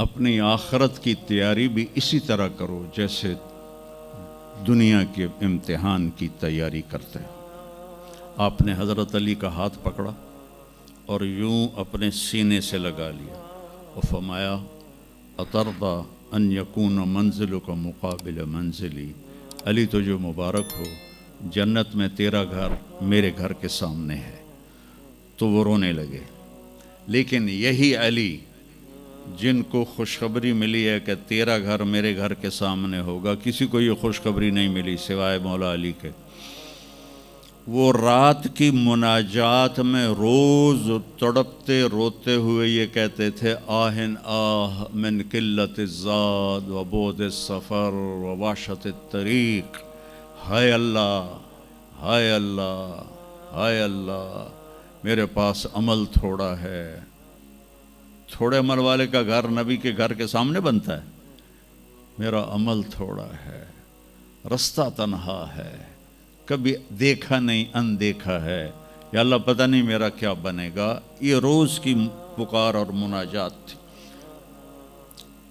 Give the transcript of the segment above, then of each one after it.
اپنی آخرت کی تیاری بھی اسی طرح کرو جیسے دنیا کے امتحان کی تیاری کرتے ہو۔ آپ نے حضرت علی کا ہاتھ پکڑا اور یوں اپنے سینے سے لگا لیا اور فرمایا اترضی ان یکون منزلک مقابل منزلی، علی تو جو مبارک ہو، جنت میں تیرا گھر میرے گھر کے سامنے ہے۔ تو وہ رونے لگے۔ لیکن یہی علی جن کو خوشخبری ملی ہے کہ تیرا گھر میرے گھر کے سامنے ہوگا، کسی کو یہ خوشخبری نہیں ملی سوائے مولا علی کے، وہ رات کی مناجات میں روز تڑپتے روتے ہوئے یہ کہتے تھے آہن آہ من قلت الزاد و بعد السفر و وحشت الطریق، ہائے اللہ، ہائے اللہ، ہائے اللہ، میرے پاس عمل تھوڑا ہے۔ تھوڑے عمل والے کا گھر نبی کے گھر کے سامنے بنتا ہے؟ میرا عمل تھوڑا ہے، رستہ تنہا ہے، کبھی دیکھا نہیں اندیکھا ہے، یا اللہ پتہ نہیں میرا کیا بنے گا۔ یہ روز کی پکار اور مناجات تھی۔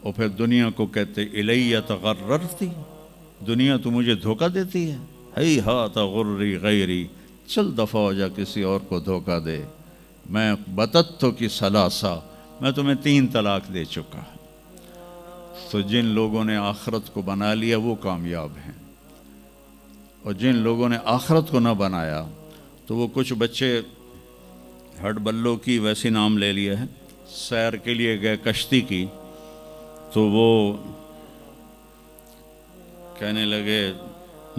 اور پھر دنیا کو کہتے الیہ تغررتی، دنیا تو مجھے دھوکہ دیتی ہے، ہی ہاتھ غری غیری، چل دفعہ ہو جا کسی اور کو دھوکہ دے، میں بتتو کی ثلاثہ، میں تمہیں 3 طلاق دے چکا۔ تو جن لوگوں نے آخرت کو بنا لیا وہ کامیاب ہیں، اور جن لوگوں نے آخرت کو نہ بنایا تو وہ کچھ بچے ہڈ بلوں کی ویسی نام لے لیے ہیں، سیر کے لیے گئے کشتی کی، تو وہ کہنے لگے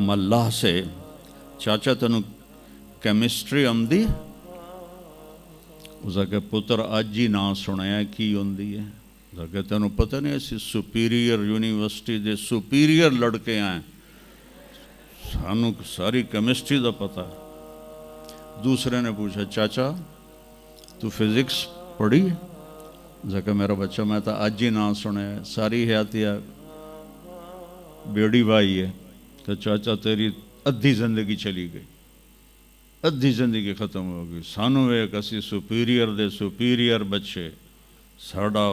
ملاح سے چاچا تنو کیمسٹری آمدی؟ اس کہ پتر اج ہی نہ سنیا کی ہوندی ہے؟ اس کہ تینوں پتہ نہیں ایسی سپیریئر یونیورسٹی دے سپیریئر لڑکے آئیں، سانو ساری کیمسٹری دا پتہ ہے۔ دوسرے نے پوچھا چاچا تو فزکس پڑھی؟ کہ میرا بچہ میں تو اج ہی نہ سنے، ساری حیاتیہ بیڑی بائی ہے۔ تو چاچا تیری ادھی زندگی چلی گئی، ادھی زندگی ختم ہو گئی، سانو ایک اسی سپیریئر دے سپیریئر بچے، ساڑا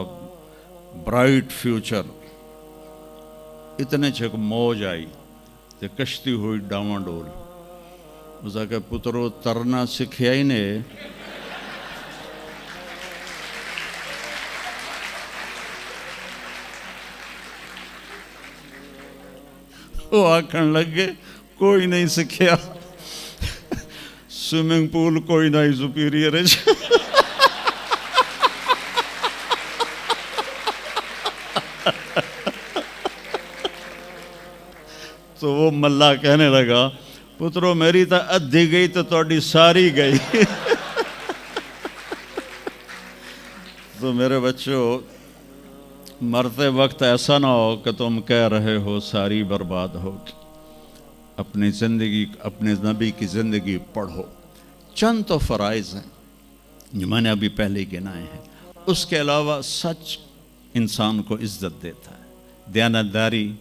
برائٹ فیوچر۔ اتنے چھک موج آئی تے کشتی ہوئی ڈاواں ڈول۔ اس کہ پترو ترنا سکھیا ہی نے، وہ آکھن لگے کوئی نہیں سکھیا، سوئمنگ پول کوئی نہیں سپیریئر ہے۔ تو وہ ملا کہنے لگا پترو میری تو ادھی گئی تو تہاڈی ساری گئی۔ تو میرے بچوں، مرتے وقت ایسا نہ ہو کہ تم کہہ رہے ہو ساری برباد ہوگی۔ اپنی زندگی، اپنے نبی کی زندگی پڑھو۔ چند تو فرائض ہیں جو میں نے ابھی پہلے گنائے ہیں، اس کے علاوہ سچ انسان کو عزت دیتا ہے، دیانتداری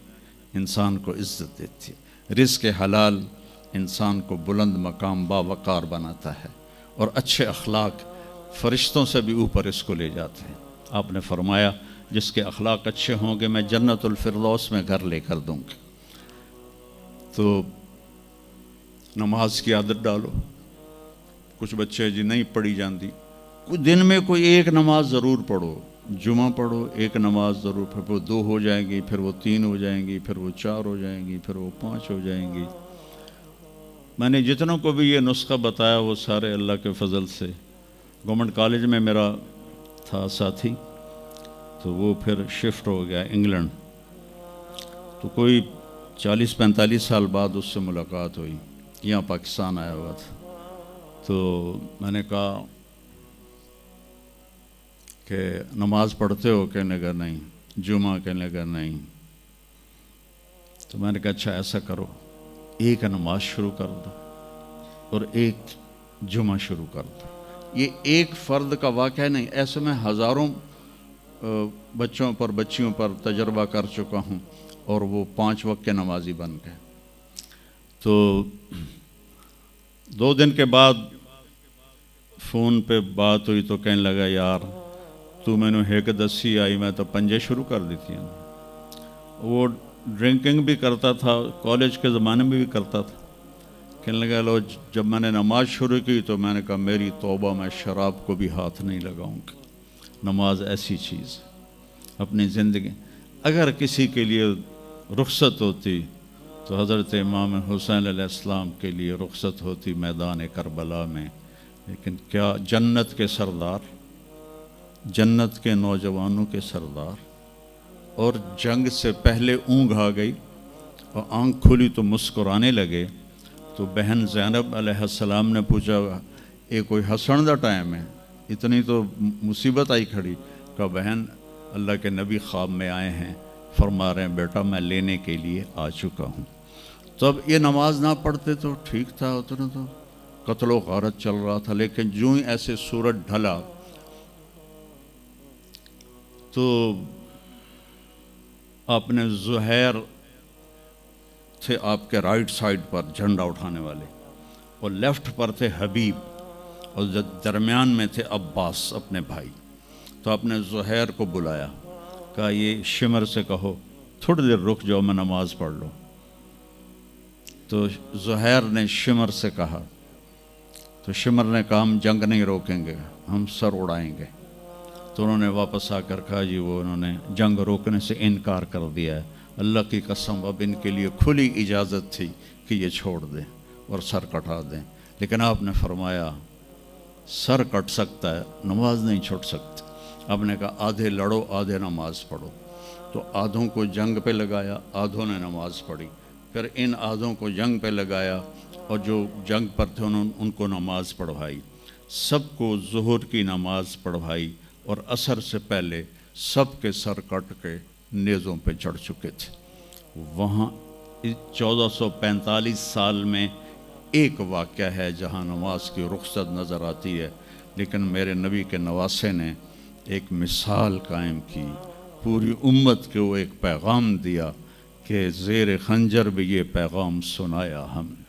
انسان کو عزت دیتی ہے، رزق حلال انسان کو بلند مقام باوقار بناتا ہے، اور اچھے اخلاق فرشتوں سے بھی اوپر اس کو لے جاتے ہیں۔ آپ نے فرمایا جس کے اخلاق اچھے ہوں گے میں جنت الفردوس میں گھر لے کر دوں گا۔ تو نماز کی عادت ڈالو۔ کچھ بچے جی نہیں پڑھی جاندی، کوئی دن میں کوئی ایک نماز ضرور پڑھو، جمعہ پڑھو، ایک نماز ضرور، پھر وہ 2 ہو جائیں گی، پھر وہ 3 ہو جائیں گی، پھر وہ 4 ہو جائیں گی، پھر وہ 5 ہو جائیں گی۔ میں نے جتنوں کو بھی یہ نسخہ بتایا وہ سارے اللہ کے فضل سے، گورنمنٹ کالج میں میرا تھا ساتھی، تو وہ پھر شفٹ ہو گیا انگلینڈ، تو کوئی 40-45 سال بعد اس سے ملاقات ہوئی، یہاں پاکستان آیا ہوا تھا۔ تو میں نے کہا کہ نماز پڑھتے ہو؟ کہنے لگا نہیں۔ جمعہ؟ کہنے لگا نہیں۔ تو میں نے کہا اچھا ایسا کرو، ایک نماز شروع کر دو اور ایک جمعہ شروع کر دو۔ یہ ایک فرد کا واقعہ نہیں، ایسے میں ہزاروں بچوں پر بچیوں پر تجربہ کر چکا ہوں، اور وہ 5 وقت کے نمازی بن گئے۔ تو 2 دن کے بعد فون پہ بات ہوئی تو کہنے لگا یار تو مینو ایک دسی آئی میں تو پنجے شروع کر دیتی ہیں. وہ ڈرنکنگ بھی کرتا تھا, کالج کے زمانے میں بھی کرتا تھا. کہنے لگا لو جب میں نے نماز شروع کی تو میں نے کہا میری توبہ, میں شراب کو بھی ہاتھ نہیں لگاؤں گا. نماز ایسی چیز اپنی زندگی, اگر کسی کے لیے رخصت ہوتی تو حضرت امام حسین علیہ السلام کے لیے رخصت ہوتی میدان کربلا میں. لیکن کیا جنت کے سردار, جنت کے نوجوانوں کے سردار, اور جنگ سے پہلے اونگ آ گئی اور آنکھ کھلی تو مسکرانے لگے. تو بہن زینب علیہ السلام نے پوچھا یہ کوئی ہسن دا ٹائم ہے, اتنی تو مصیبت آئی کھڑی. کہا بہن اللہ کے نبی خواب میں آئے ہیں, فرما رہے ہیں بیٹا میں لینے کے لیے آ چکا ہوں. تو اب یہ نماز نہ پڑھتے تو ٹھیک تھا, اتنا تو قتل و غارت چل رہا تھا. لیکن جو ہی ایسے سورج ڈھلا تو آپ نے زہیر تھے آپ کے رائٹ سائڈ پر جھنڈا اٹھانے والے, اور لیفٹ پر تھے حبیب, اور درمیان میں تھے عباس اپنے بھائی. تو آپ نے زہیر کو بلایا, کہا یہ شمر سے کہو تھوڑی دیر رک جاؤ میں نماز پڑھ لوں. تو زہیر نے شمر سے کہا, تو شمر نے کہا ہم جنگ نہیں روکیں گے, ہم سر اڑائیں گے. تو انہوں نے واپس آ کر کہا جی وہ انہوں نے جنگ روکنے سے انکار کر دیا ہے, اللہ کی قسم اب ان کے لیے کھلی اجازت تھی کہ یہ چھوڑ دیں اور سر کٹا دیں. لیکن آپ نے فرمایا سر کٹ سکتا ہے, نماز نہیں چھوڑ سکتی. آپ نے کہا آدھے لڑو آدھے نماز پڑھو. تو آدھوں کو جنگ پہ لگایا, آدھوں نے نماز پڑھی. پھر ان آدھوں کو جنگ پہ لگایا اور جو جنگ پر تھے ان کو نماز پڑھوائی. سب کو ظہر کی نماز پڑھوائی, اور عصر سے پہلے سب کے سر کٹ کے نیزوں پہ چڑھ چکے تھے. وہاں 1445 سال میں ایک واقعہ ہے جہاں نماز کی رخصت نظر آتی ہے. لیکن میرے نبی کے نواسے نے ایک مثال قائم کی, پوری امت کو ایک پیغام دیا کہ زیر خنجر بھی یہ پیغام سنایا ہم نے,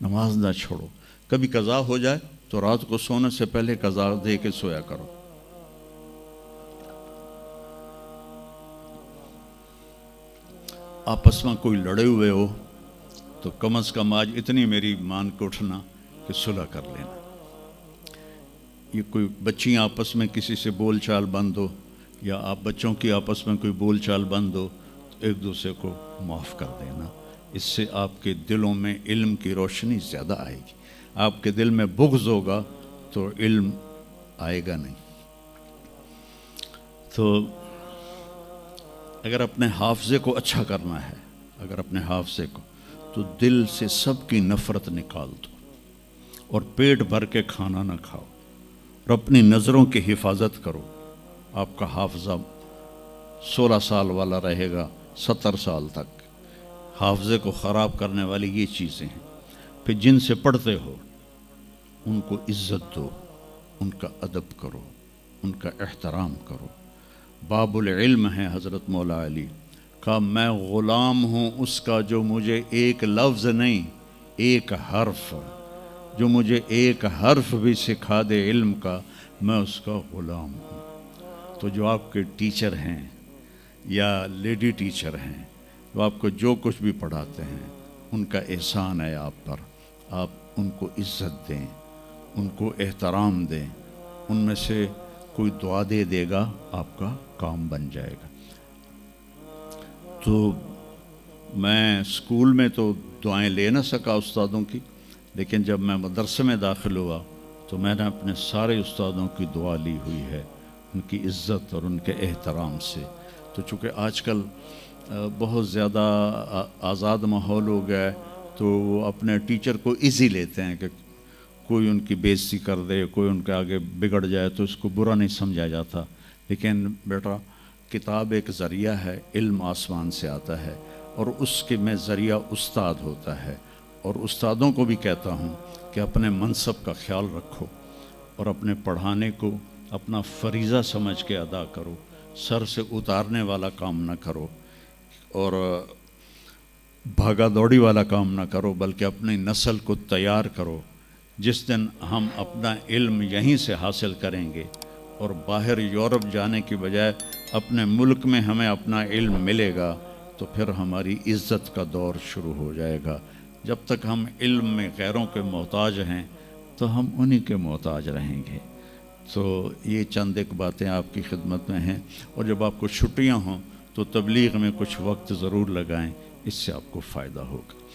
نماز نہ چھوڑو. کبھی قضا ہو جائے تو رات کو سونے سے پہلے قضا دے کے سویا کرو. آپس میں کوئی لڑے ہوئے ہو تو کم از کم آج اتنی میری مان کے اٹھنا کہ صلح کر لینا. یہ کوئی بچیاں آپس میں کسی سے بول چال بند ہو, یا آپ بچوں کی آپس میں کوئی بول چال بند ہو, تو ایک دوسرے کو معاف کر دینا. اس سے آپ کے دلوں میں علم کی روشنی زیادہ آئے گی. آپ کے دل میں بغض ہوگا تو علم آئے گا نہیں. تو اگر اپنے حافظے کو اچھا کرنا ہے, اگر اپنے حافظے کو, تو دل سے سب کی نفرت نکال دو, اور پیٹ بھر کے کھانا نہ کھاؤ, اور اپنی نظروں کی حفاظت کرو. آپ کا حافظہ 16 سال والا رہے گا 70 سال تک. حافظے کو خراب کرنے والی یہ چیزیں ہیں. پھر جن سے پڑھتے ہو ان کو عزت دو, ان کا ادب کرو, ان کا احترام کرو. باب العلم ہے حضرت مولا علی, کہا میں غلام ہوں اس کا جو مجھے ایک لفظ نہیں ایک حرف, جو مجھے ایک حرف بھی سکھا دے علم کا, میں اس کا غلام ہوں. تو جو آپ کے ٹیچر ہیں یا لیڈی ٹیچر ہیں, جو آپ کو جو کچھ بھی پڑھاتے ہیں, ان کا احسان ہے آپ پر. آپ ان کو عزت دیں, ان کو احترام دیں. ان میں سے کوئی دعا دے دے گا آپ کا کام بن جائے گا. تو میں اسکول میں تو دعائیں لے نہ سکا استادوں کی, لیکن جب میں مدرسے میں داخل ہوا تو میں نے اپنے سارے استادوں کی دعا لی ہوئی ہے, ان کی عزت اور ان کے احترام سے. تو چونکہ آج کل بہت زیادہ آزاد ماحول ہو گیا ہے, تو وہ اپنے ٹیچر کو ایزی لیتے ہیں کہ کوئی ان کی بے عزتی کر دے, کوئی ان کے آگے بگڑ جائے تو اس کو برا نہیں سمجھا جاتا. لیکن بیٹا کتاب ایک ذریعہ ہے, علم آسمان سے آتا ہے, اور اس کے میں ذریعہ استاد ہوتا ہے. اور استادوں کو بھی کہتا ہوں کہ اپنے منصب کا خیال رکھو, اور اپنے پڑھانے کو اپنا فریضہ سمجھ کے ادا کرو. سر سے اتارنے والا کام نہ کرو, اور بھاگا دوڑی والا کام نہ کرو, بلکہ اپنی نسل کو تیار کرو. جس دن ہم اپنا علم یہیں سے حاصل کریں گے, اور باہر یورپ جانے کی بجائے اپنے ملک میں ہمیں اپنا علم ملے گا تو پھر ہماری عزت کا دور شروع ہو جائے گا۔ جب تک ہم علم میں غیروں کے محتاج ہیں تو ہم انہی کے محتاج رہیں گے۔ تو یہ چند ایک باتیں آپ کی خدمت میں ہیں، اور جب آپ کو چھٹیاں ہوں تو تبلیغ میں کچھ وقت ضرور لگائیں، اس سے آپ کو فائدہ ہوگا۔